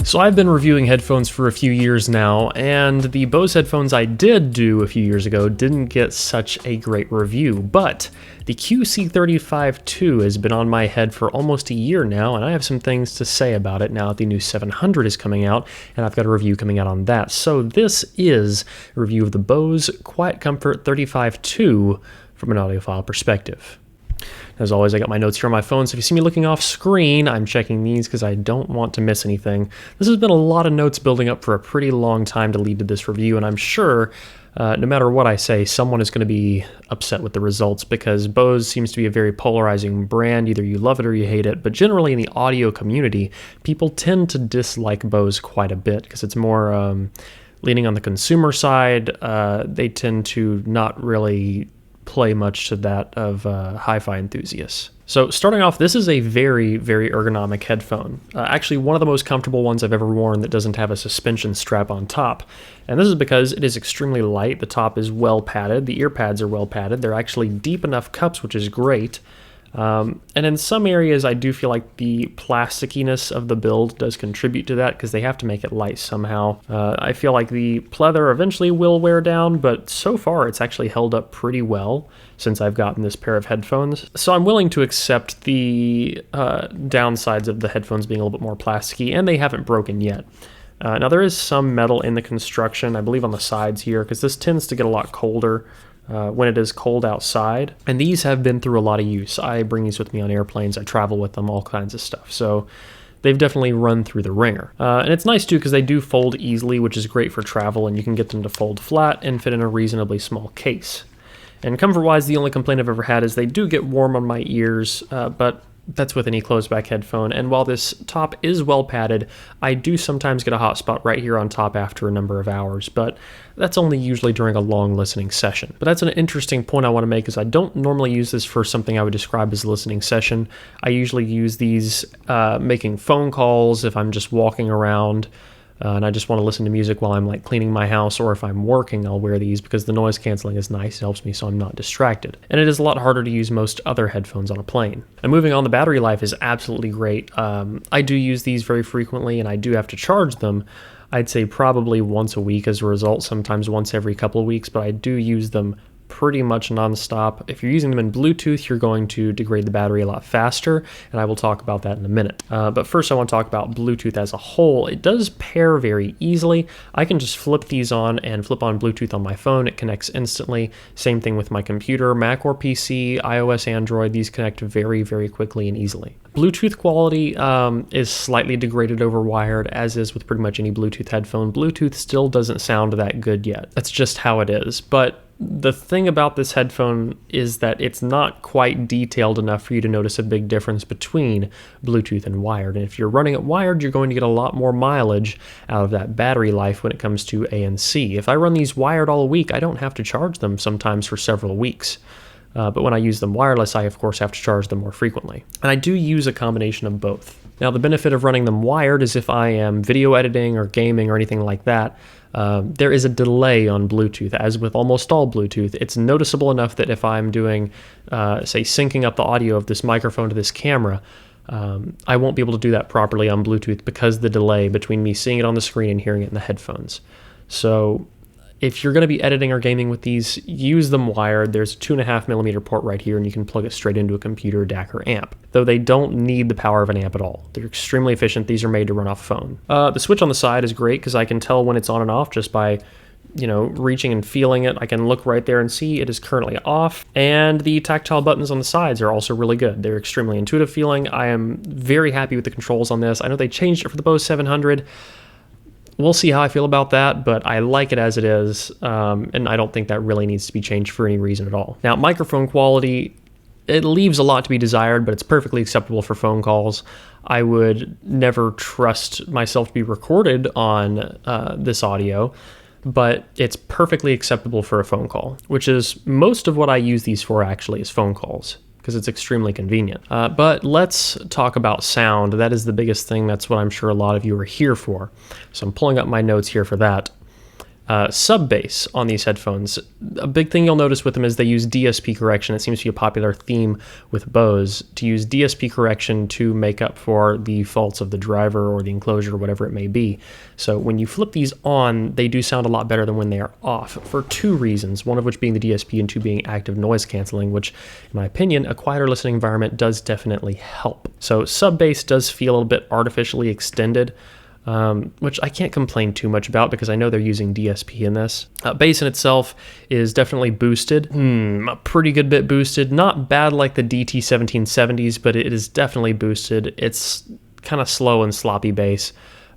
So I've been reviewing headphones for a few years now, and the Bose headphones I did do a few years ago didn't get such a great review, but the QC35 II has been on my head for almost a year now, and I have some things to say about it now that the new 700 is coming out, and I've got a review coming out on that. So this is a review of the Bose Quiet Comfort 35 II from an audiophile perspective. As always, I got my notes here on my phone, so if you see me looking off screen, I'm checking these because I don't want to miss anything. This has been a lot of notes building up for a pretty long time to lead to this review, and I'm sure no matter what I say, someone is going to be upset with the results because Bose seems to be a very polarizing brand. Either you love it or you hate it, but generally in the audio community, people tend to dislike Bose quite a bit because it's more leaning on the consumer side. They tend to not really play much to that of hi-fi enthusiasts. So starting off, this is a very, very ergonomic headphone. Actually, one of the most comfortable ones I've ever worn that doesn't have a suspension strap on top. And this is because it is extremely light. The top is well padded. The ear pads are well padded. They're actually deep enough cups, which is great. And in some areas, I do feel like the plasticiness of the build does contribute to that because they have to make it light somehow. I feel like the pleather eventually will wear down, but so far it's actually held up pretty well since I've gotten this pair of headphones. So I'm willing to accept the downsides of the headphones being a little bit more plasticky, and they haven't broken yet. Now there is some metal in the construction, I believe on the sides here, because this tends to get a lot colder when it is cold outside, and these have been through a lot of use. I bring these with me on airplanes, I travel with them, all kinds of stuff, so they've definitely run through the ringer. And it's nice too because they do fold easily, which is great for travel, and you can get them to fold flat and fit in a reasonably small case. And comfort-wise, the only complaint I've ever had is they do get warm on my ears, but that's with any closed-back headphone, and while this top is well padded, I do sometimes get a hot spot right here on top after a number of hours, but that's only usually during a long listening session. But that's an interesting point I want to make, is I don't normally use this for something I would describe as a listening session. I usually use these making phone calls if I'm just walking around, and I just want to listen to music while I'm like cleaning my house, or if I'm working, I'll wear these because the noise canceling is nice. It helps me so I'm not distracted. And it is a lot harder to use most other headphones on a plane. And moving on, the battery life is absolutely great. I do use these very frequently, and I do have to charge them. I'd say probably once a week as a result, sometimes once every couple of weeks, but I do use them pretty much nonstop. If you're using them in Bluetooth, you're going to degrade the battery a lot faster, and I will talk about that in a minute. But first I want to talk about Bluetooth as a whole. It does pair very easily. I can just flip these on and flip on Bluetooth on my phone. It connects instantly. Same thing with my computer, Mac or PC, iOS, Android. These connect very, very quickly and easily. Bluetooth quality is slightly degraded over wired, as is with pretty much any Bluetooth headphone. Bluetooth still doesn't sound that good yet. That's just how it is. But the thing about this headphone is that it's not quite detailed enough for you to notice a big difference between Bluetooth and wired. And if you're running it wired, you're going to get a lot more mileage out of that battery life when it comes to ANC. If I run these wired all week, I don't have to charge them sometimes for several weeks. But when I use them wireless, I of course have to charge them more frequently. And I do use a combination of both. Now, the benefit of running them wired is if I am video editing or gaming or anything like that, there is a delay on Bluetooth. As with almost all Bluetooth, it's noticeable enough that if I'm doing, say, syncing up the audio of this microphone to this camera, I won't be able to do that properly on Bluetooth because of the delay between me seeing it on the screen and hearing it in the headphones. So if you're going to be editing or gaming with these, use them wired. There's a 2.5mm port right here, and you can plug it straight into a computer, DAC, or amp. Though they don't need the power of an amp at all. They're extremely efficient. These are made to run off phone. The switch on the side is great because I can tell when it's on and off just by, reaching and feeling it. I can look right there and see it is currently off. And the tactile buttons on the sides are also really good. They're extremely intuitive feeling. I am very happy with the controls on this. I know they changed it for the Bose 700. We'll see how I feel about that, but I like it as it is, and I don't think that really needs to be changed for any reason at all. Now, microphone quality, it leaves a lot to be desired, but it's perfectly acceptable for phone calls. I would never trust myself to be recorded on this audio, but it's perfectly acceptable for a phone call, which is most of what I use these for actually is phone calls, because it's extremely convenient. But let's talk about sound. That is the biggest thing. That's what I'm sure a lot of you are here for. So I'm pulling up my notes here for that. Sub bass on these headphones. A big thing you'll notice with them is they use DSP correction. It seems to be a popular theme with Bose to use DSP correction to make up for the faults of the driver or the enclosure or whatever it may be. So when you flip these on, they do sound a lot better than when they are off for two reasons, one of which being the DSP and two being active noise canceling, which in my opinion, a quieter listening environment does definitely help. So sub bass does feel a little bit artificially extended, which I can't complain too much about because I know they're using DSP in this. Bass in itself is definitely boosted, a pretty good bit boosted. Not bad like the DT1770s, but it is definitely boosted. It's kind of slow and sloppy bass,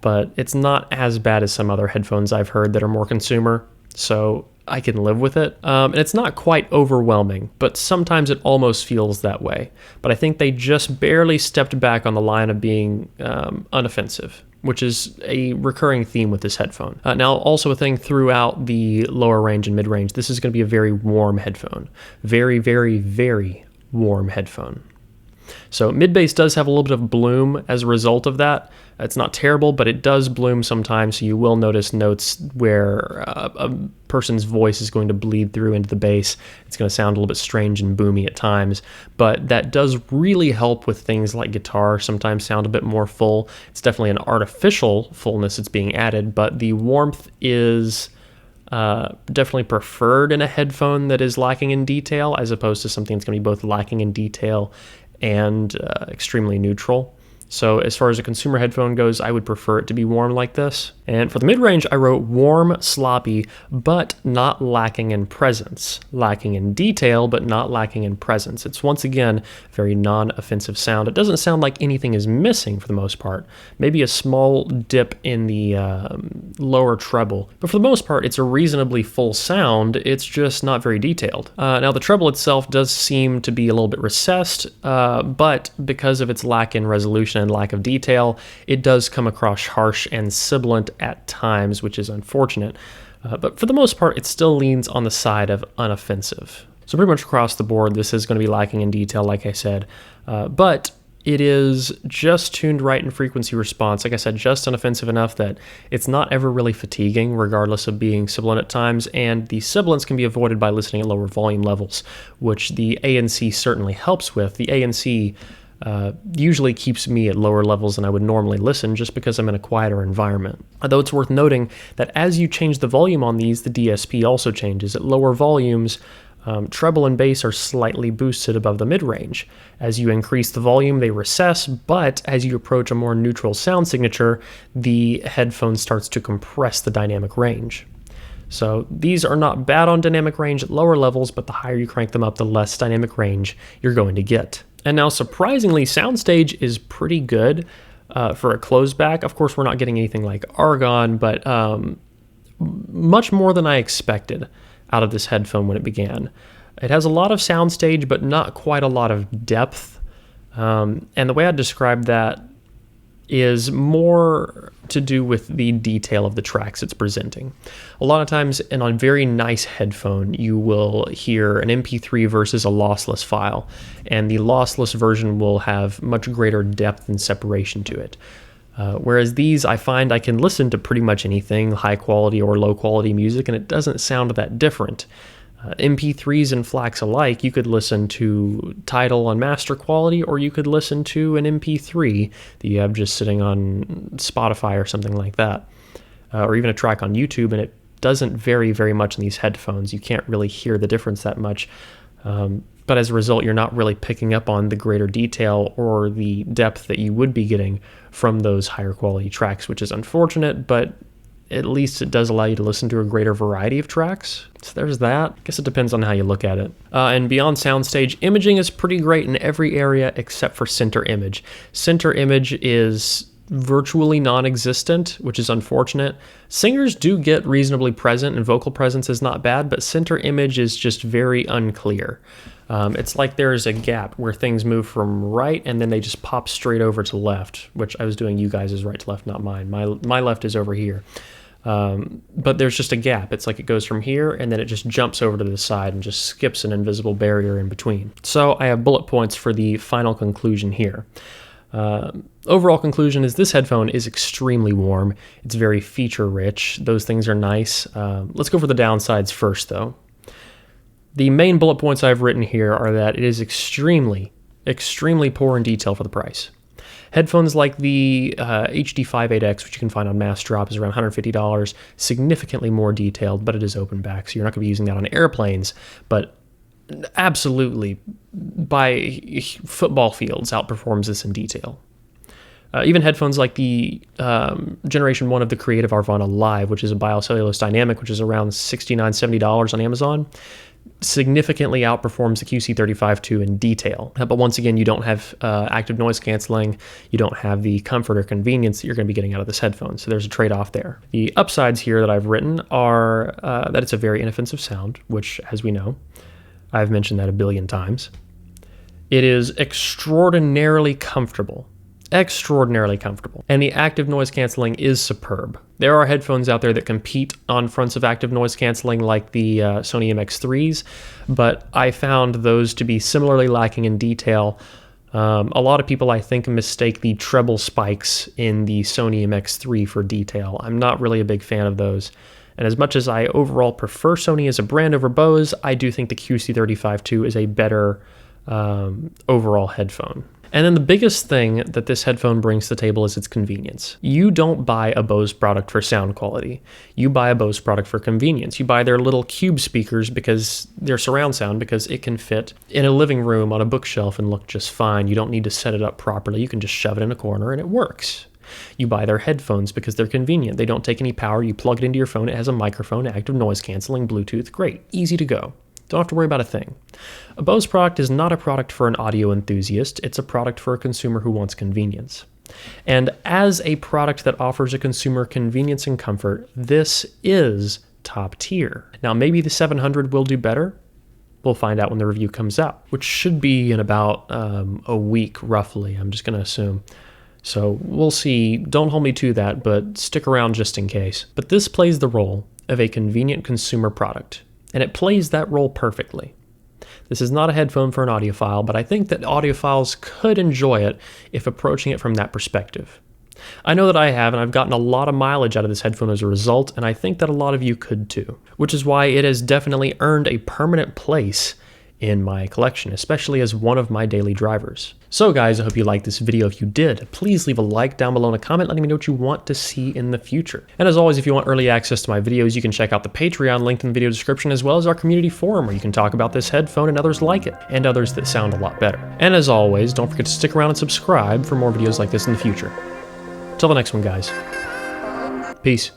but it's not as bad as some other headphones I've heard that are more consumer, so I can live with it. And it's not quite overwhelming, but sometimes it almost feels that way. But I think they just barely stepped back on the line of being unoffensive, which is a recurring theme with this headphone. Now, also a thing throughout the lower range and mid-range, this is going to be a very warm headphone. Very, very, very warm headphone. So mid-bass does have a little bit of bloom as a result of that. It's not terrible, but it does bloom sometimes, so you will notice notes where a person's voice is going to bleed through into the bass. It's going to sound a little bit strange and boomy at times, but that does really help with things like guitar sometimes sound a bit more full. It's definitely an artificial fullness that's being added, but the warmth is definitely preferred in a headphone that is lacking in detail as opposed to something that's going to be both lacking in detail and extremely neutral. So as far as a consumer headphone goes, I would prefer it to be warm like this. And for the mid-range, I wrote warm, sloppy, but not lacking in presence. Lacking in detail, but not lacking in presence. It's once again very non-offensive sound. It doesn't sound like anything is missing for the most part. Maybe a small dip in the lower treble. But for the most part, it's a reasonably full sound. It's just not very detailed. Now the treble itself does seem to be a little bit recessed, but because of its lack in resolution and lack of detail, it does come across harsh and sibilant at times, which is unfortunate. But for the most part, it still leans on the side of unoffensive. So pretty much across the board, this is going to be lacking in detail, like I said. But it is just tuned right in frequency response. Like I said, just unoffensive enough that it's not ever really fatiguing, regardless of being sibilant at times. And the sibilance can be avoided by listening at lower volume levels, which the ANC certainly helps with. The ANC usually keeps me at lower levels than I would normally listen just because I'm in a quieter environment. Although it's worth noting that as you change the volume on these, the DSP also changes. At lower volumes, treble and bass are slightly boosted above the mid-range. As you increase the volume, they recess, but as you approach a more neutral sound signature, the headphone starts to compress the dynamic range. So these are not bad on dynamic range at lower levels, but the higher you crank them up, the less dynamic range you're going to get. And now, surprisingly, Soundstage is pretty good for a closed back. Of course, we're not getting anything like Argon, but much more than I expected out of this headphone when it began. It has a lot of Soundstage, but not quite a lot of depth. And the way I describe that is more to do with the detail of the tracks it's presenting. A lot of times, and on a very nice headphone, you will hear an MP3 versus a lossless file, and the lossless version will have much greater depth and separation to it. Whereas these, I find I can listen to pretty much anything, high quality or low quality music, and it doesn't sound that different. MP3s and FLACs alike, you could listen to Tidal on master quality, or you could listen to an MP3 that you have just sitting on Spotify or something like that, or even a track on YouTube, and it doesn't vary very much in these headphones. You can't really hear the difference that much, but as a result, you're not really picking up on the greater detail or the depth that you would be getting from those higher quality tracks, which is unfortunate, but at least it does allow you to listen to a greater variety of tracks. So there's that. I guess it depends on how you look at it. And beyond Soundstage, imaging is pretty great in every area except for center image. Center image is virtually non-existent, which is unfortunate. Singers do get reasonably present, and vocal presence is not bad, but center image is just very unclear. It's like there's a gap where things move from right and then they just pop straight over to left, which I was doing you guys' right to left, not mine. My left is over here. But there's just a gap. It's like it goes from here and then it just jumps over to the side and just skips an invisible barrier in between. So I have bullet points for the final conclusion here. Overall conclusion is this headphone is extremely warm. It's very feature rich. Those things are nice. Let's go for the downsides first though. The main bullet points I've written here are that it is extremely poor in detail for the price. Headphones like the HD58X, which you can find on Mass Drop, is around $150, significantly more detailed, but it is open back, so you're not going to be using that on airplanes, but absolutely, by football fields, outperforms this in detail. Even headphones like the Generation 1 of the Creative Arvana Live, which is a biocellulose dynamic, which is around $69, $70 on Amazon, significantly outperforms the QC35 II in detail. But once again, you don't have active noise canceling, you don't have the comfort or convenience that you're going to be getting out of this headphone, so there's a trade-off there. The upsides here that I've written are that it's a very inoffensive sound, which, as we know, I've mentioned that a billion times. It is extraordinarily comfortable. And the active noise canceling is superb. There are headphones out there that compete on fronts of active noise canceling like the Sony MX3s, but I found those to be similarly lacking in detail. A lot of people, I think, mistake the treble spikes in the Sony MX3 for detail. I'm not really a big fan of those. And as much as I overall prefer Sony as a brand over Bose, I do think the QC35 II is a better overall headphone. And then the biggest thing that this headphone brings to the table is its convenience. You don't buy a Bose product for sound quality. You buy a Bose product for convenience. You buy their little cube speakers because they're surround sound, because it can fit in a living room on a bookshelf and look just fine. You don't need to set it up properly. You can just shove it in a corner and it works. You buy their headphones because they're convenient. They don't take any power. You plug it into your phone. It has a microphone, active noise canceling, Bluetooth. Great. Easy to go. Don't have to worry about a thing. A Bose product is not a product for an audio enthusiast. It's a product for a consumer who wants convenience. And as a product that offers a consumer convenience and comfort, this is top tier. Now, maybe the 700 will do better. We'll find out when the review comes out, which should be in about a week, roughly, I'm just going to assume. So we'll see. Don't hold me to that, but stick around just in case. But this plays the role of a convenient consumer product, and it plays that role perfectly. This is not a headphone for an audiophile, but I think that audiophiles could enjoy it if approaching it from that perspective. I know that I have, and I've gotten a lot of mileage out of this headphone as a result, and I think that a lot of you could too, which is why it has definitely earned a permanent place in my collection, especially as one of my daily drivers. So guys, I hope you liked this video. If you did, please leave a like down below and a comment letting me know what you want to see in the future. And as always, if you want early access to my videos, you can check out the Patreon linked in the video description, as well as our community forum where you can talk about this headphone and others like it, and others that sound a lot better. And as always, don't forget to stick around and subscribe for more videos like this in the future. Till the next one, guys. Peace.